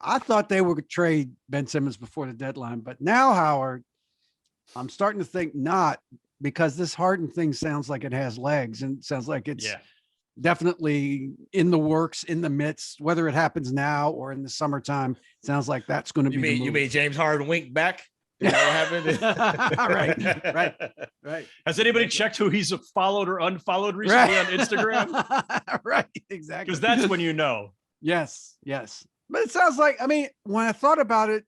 I thought they would trade Ben Simmons before the deadline, but now, Howard, I'm starting to think not, because this Harden thing sounds like it has legs and sounds like it's definitely in the works, in the midst, whether it happens now or in the summertime. Sounds like that's going to be the move. You mean James Harden wink back? Is that what happened? Right. Has anybody checked who he's followed or unfollowed recently on Instagram? Right, exactly. Because that's when you know. Yes. But it sounds like, I mean, when I thought about it,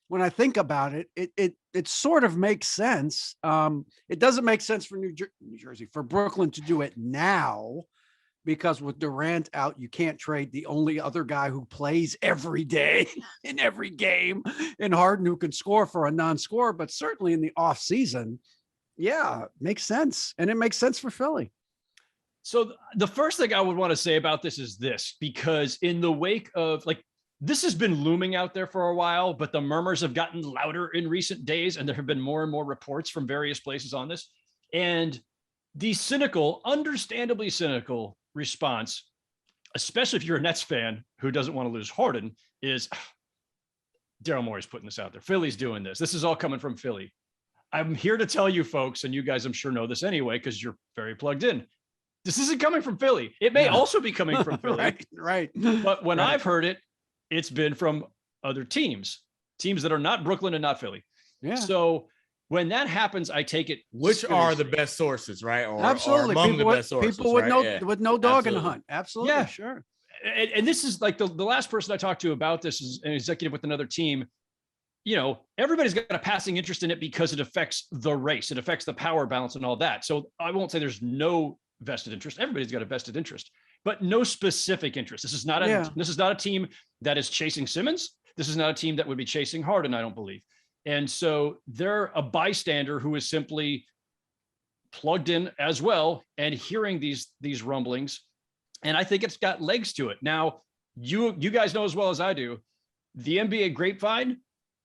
when I think about it, it sort of makes sense. It doesn't make sense for New Jersey, for Brooklyn to do it now, because with Durant out, you can't trade the only other guy who plays every day in every game, and Harden, who can score for a non-scorer, but certainly in the off season. Yeah, makes sense. And it makes sense for Philly. So the first thing I would want to say about this is this, because in the wake of, like, this has been looming out there for a while, but the murmurs have gotten louder in recent days, and there have been more and more reports from various places on this. And the cynical, understandably cynical response, especially if you're a Nets fan who doesn't want to lose Harden, is Daryl Morey's putting this out there. Philly's doing this. This is all coming from Philly. I'm here to tell you folks, and you guys I'm sure know this anyway, because you're very plugged in. This isn't coming from Philly. It may also be coming from Philly. Right. But when I've heard it, it's been from other teams that are not Brooklyn and not Philly. Yeah. So when that happens, I take it. Which are the best sources, right? Or, absolutely. Or among the best sources. People with with no dog in the hunt. Absolutely. Yeah. Sure. And this is like the last person I talked to about this is an executive with another team. You know, everybody's got a passing interest in it because it affects the race. It affects the power balance and all that. So I won't say there's no vested interest. Everybody's got a vested interest, but no specific interest. This is not a team that is chasing Simmons. This is not a team that would be chasing Harden, I don't believe. And so they're a bystander who is simply plugged in as well and hearing these rumblings. And I think it's got legs to it. Now, you guys know as well as I do, the NBA grapevine,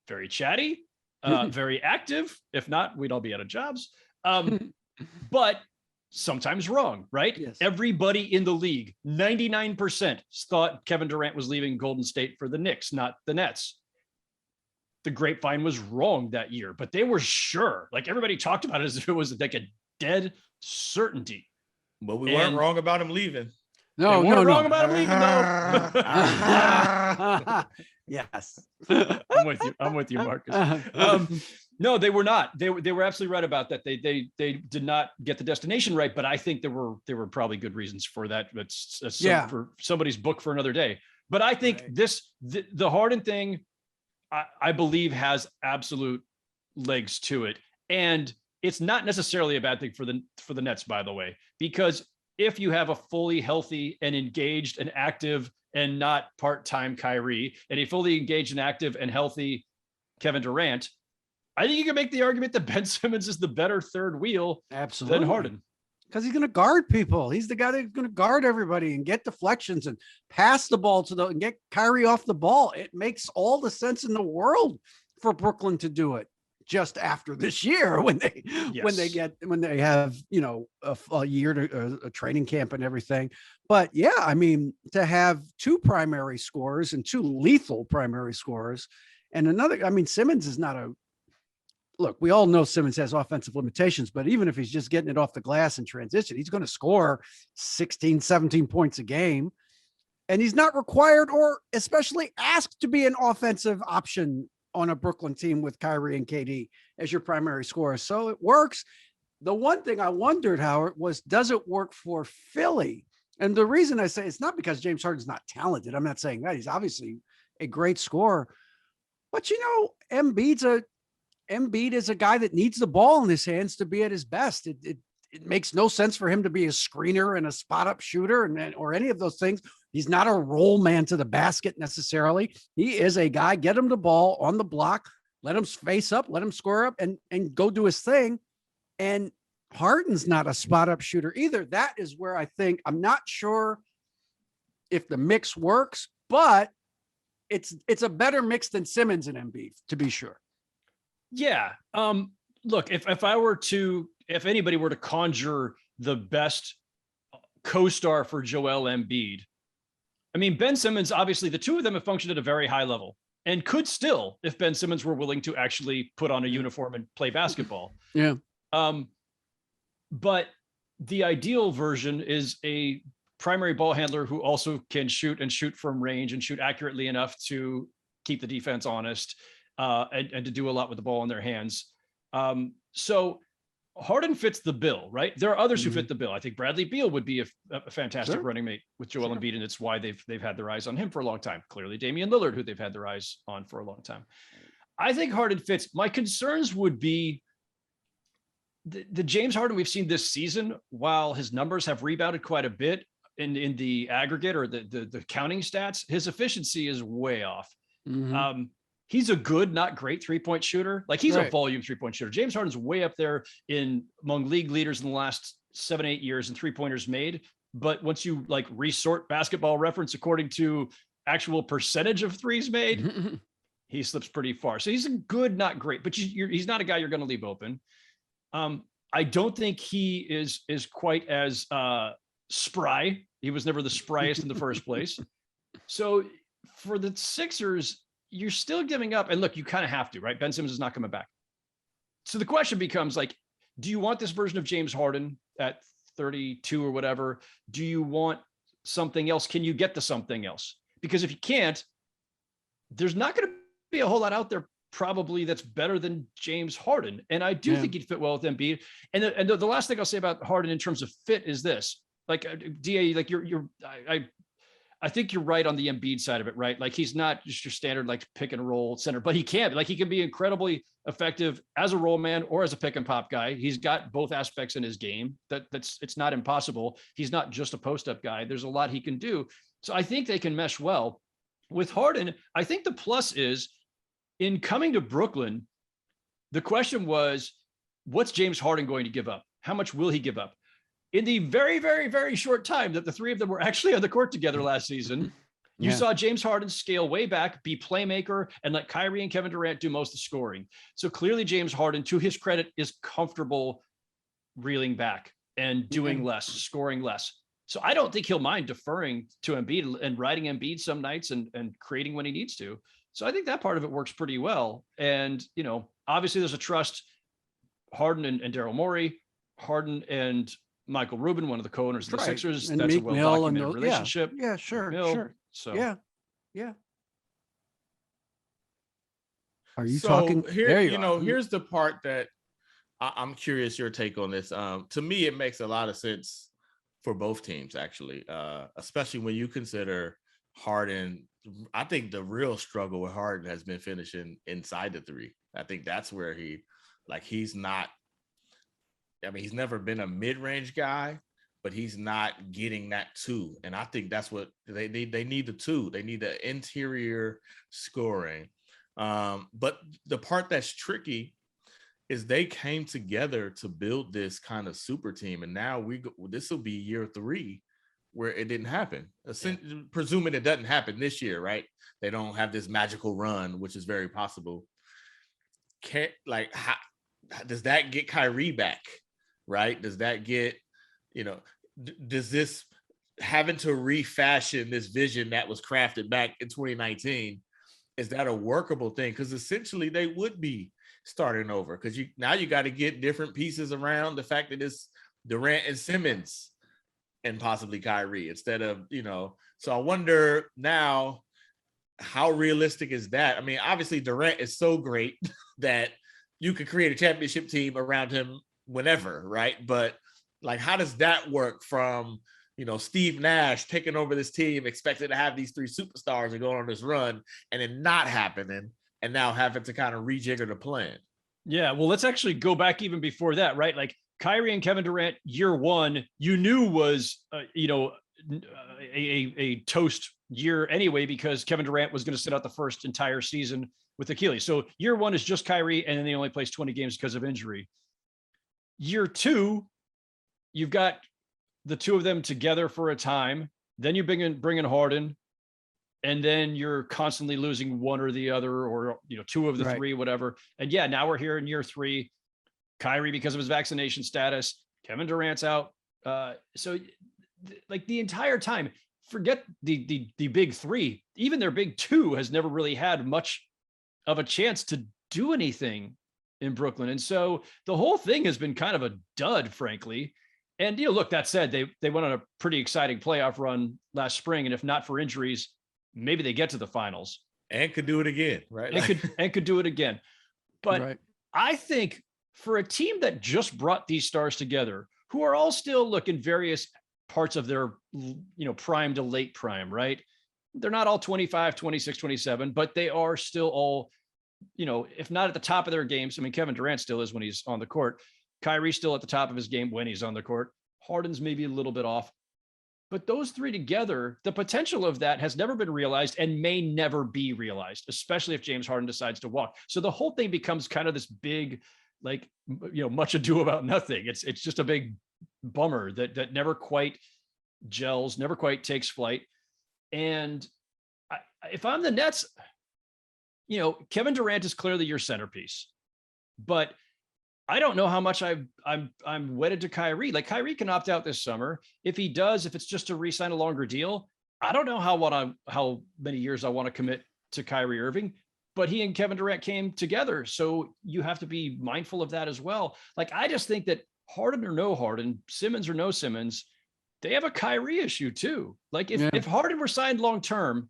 very chatty, very active. If not, we'd all be out of jobs. But sometimes wrong, right? Yes. Everybody in the league, 99% thought Kevin Durant was leaving Golden State for the Knicks, not the Nets. The grapevine was wrong that year, but they were sure. Like, everybody talked about it as if it was like a dead certainty. But we weren't wrong about him leaving. No, we weren't wrong about him leaving, though. Yes. I'm with you, Marcus. No, they were not. They were absolutely right about that. They did not get the destination right, but I think there were probably good reasons for that. That's for somebody's book for another day. But I think the Harden thing, I believe, has absolute legs to it, and it's not necessarily a bad thing for the Nets, by the way, because if you have a fully healthy and engaged and active and not part-time Kyrie, and a fully engaged and active and healthy Kevin Durant, I think you can make the argument that Ben Simmons is the better third wheel than Harden. Because he's going to guard people. He's the guy that's going to guard everybody and get deflections and pass the ball and get Kyrie off the ball. It makes all the sense in the world for Brooklyn to do it just after this year when they have, a year to a training camp and everything. But yeah, I mean, to have two primary scorers and two lethal primary scorers and another, I mean, Simmons is not look, we all know Simmons has offensive limitations, but even if he's just getting it off the glass in transition, he's going to score 16, 17 points a game. And he's not required or especially asked to be an offensive option on a Brooklyn team with Kyrie and KD as your primary scorer. So it works. The one thing I wondered, Howard, was, does it work for Philly? And the reason I say it's not because James Harden's not talented. I'm not saying that. He's obviously a great scorer. But, Embiid is a guy that needs the ball in his hands to be at his best. It makes no sense for him to be a screener and a spot up shooter or any of those things. He's not a roll man to the basket necessarily. He is a guy, get him the ball on the block, let him face up, let him square up and go do his thing. And Harden's not a spot up shooter either. That is where I think, I'm not sure if the mix works, but it's a better mix than Simmons and Embiid, to be sure. Yeah. Look, if anybody were to conjure the best co-star for Joel Embiid, I mean, Ben Simmons, obviously the two of them have functioned at a very high level and could still, if Ben Simmons were willing to actually put on a uniform and play basketball. Yeah. But the ideal version is a primary ball handler who also can shoot and shoot from range and shoot accurately enough to keep the defense honest and to do a lot with the ball in their hands. So Harden fits the bill, right? There are others who fit the bill. I think Bradley Beal would be a fantastic running mate with Joel Embiid, and it's why they've had their eyes on him for a long time. Clearly, Damian Lillard, who they've had their eyes on for a long time. I think Harden fits. My concerns would be the James Harden we've seen this season, while his numbers have rebounded quite a bit in the aggregate or the counting stats, his efficiency is way off. He's a good, not great 3-point shooter. Like he's a volume 3-point shooter. James Harden's way up there among league leaders in the last 7-8 years in 3-pointers made. But once you like resort Basketball Reference according to actual percentage of threes made, he slips pretty far. So he's a good, not great, but he's not a guy you're going to leave open. I don't think he is quite as spry. He was never the spryest in the first place. So for the Sixers, you're still giving up. And look, you kind of have to, right? Ben Simmons is not coming back. So the question becomes like, do you want this version of James Harden at 32 or whatever? Do you want something else? Can you get to something else? Because if you can't, there's not going to be a whole lot out there probably that's better than James Harden. And I do think he'd fit well with Embiid. And the last thing I'll say about Harden in terms of fit is this, like DA, like I think you're right on the Embiid side of it, right? Like he's not just your standard like pick and roll center, but he can be incredibly effective as a roll man or as a pick and pop guy. He's got both aspects in his game. It's not impossible. He's not just a post up guy. There's a lot he can do. So I think they can mesh well with Harden. I think the plus is in coming to Brooklyn, the question was, what's James Harden going to give up? How much will he give up? In the very, very, very short time that the three of them were actually on the court together last season, you saw James Harden scale way back, be playmaker, and let Kyrie and Kevin Durant do most of the scoring. So clearly James Harden, to his credit, is comfortable reeling back and doing less, scoring less. So I don't think he'll mind deferring to Embiid and riding Embiid some nights and creating when he needs to. So I think that part of it works pretty well. And, obviously there's a trust. Harden and Daryl Morey, Harden and Michael Rubin, one of the co-owners of the Sixers. And that's Meek a well-documented relationship. Yeah, sure. So yeah. Are you talking? Here, there you are. here's the part that I'm curious your take on this. To me, it makes a lot of sense for both teams, actually, especially when you consider Harden. I think the real struggle with Harden has been finishing inside the three. I think that's where he's not. I mean, he's never been a mid-range guy, but he's not getting that two. And I think that's what they need the two. They need the interior scoring. But the part that's tricky is they came together to build this kind of super team. And now this will be year 3 where it didn't happen. Presuming it doesn't happen this year, right? They don't have this magical run, which is very possible. How does that get Kyrie back? Right? Does that get, does this having to refashion this vision that was crafted back in 2019, is that a workable thing? Because essentially they would be starting over because you got to get different pieces around the fact that it's Durant and Simmons and possibly Kyrie instead of, so I wonder now, how realistic is that? I mean, obviously Durant is so great that you could create a championship team around him whenever, right? But how does that work from, Steve Nash taking over this team, expected to have these 3 superstars and going on this run and then not happening and now having to kind of rejigger the plan? Yeah, well, let's actually go back even before that, right? Like Kyrie and Kevin Durant, year 1, you knew was, a toast year anyway, because Kevin Durant was going to sit out the first entire season with Achilles. So year 1 is just Kyrie, and then he only plays 20 games because of injury. Year 2, you've got the two of them together for a time. Then you bring in Harden, and then you're constantly losing one or the other, or 2 of the 3, whatever. And now we're here in year 3. Kyrie because of his vaccination status. Kevin Durant's out. So the entire time, forget the big three, even their big two has never really had much of a chance to do anything in Brooklyn. And so the whole thing has been kind of a dud, frankly. And, look, that said, they went on a pretty exciting playoff run last spring. And if not for injuries, maybe they get to the finals. And could do it again, right? And could do it again. But Right. I think for a team that just brought these stars together, who are all still in various parts of their, prime to late prime, right? They're not all 25, 26, 27, but they are still all, if not at the top of their games. I mean, Kevin Durant still is when he's on the court. Kyrie's still at the top of his game when he's on the court. Harden's maybe a little bit off. But those three together, the potential of that has never been realized and may never be realized, especially if James Harden decides to walk. So the whole thing becomes kind of this big, much ado about nothing. It's just a big bummer that never quite gels, never quite takes flight. And if I'm the Nets, Kevin Durant is clearly your centerpiece, but I don't know how much I'm wedded to Kyrie. Like, Kyrie can opt out this summer. If he does, if it's just to re-sign a longer deal, I don't know how many years I want to commit to Kyrie Irving, but he and Kevin Durant came together. So you have to be mindful of that as well. Like, I just think that Harden or no Harden, Simmons or no Simmons, they have a Kyrie issue too. Like, if Harden were signed long-term,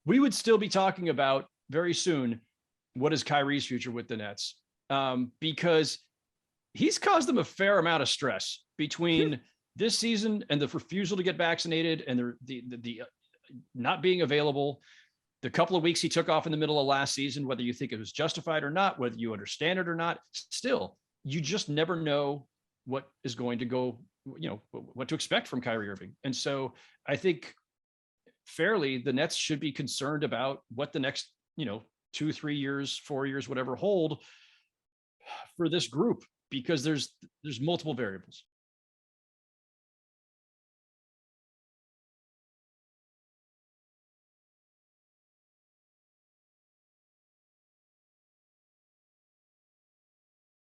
we would still be talking about very soon, what is Kyrie's future with the Nets? Because he's caused them a fair amount of stress between this season and the refusal to get vaccinated and the not being available. The couple of weeks he took off in the middle of last season, whether you think it was justified or not, whether you understand it or not, still, you just never know what is going to go, what to expect from Kyrie Irving. And so I think fairly, the Nets should be concerned about what the next, 2, 3 years, 4 years, whatever hold for this group, because there's multiple variables.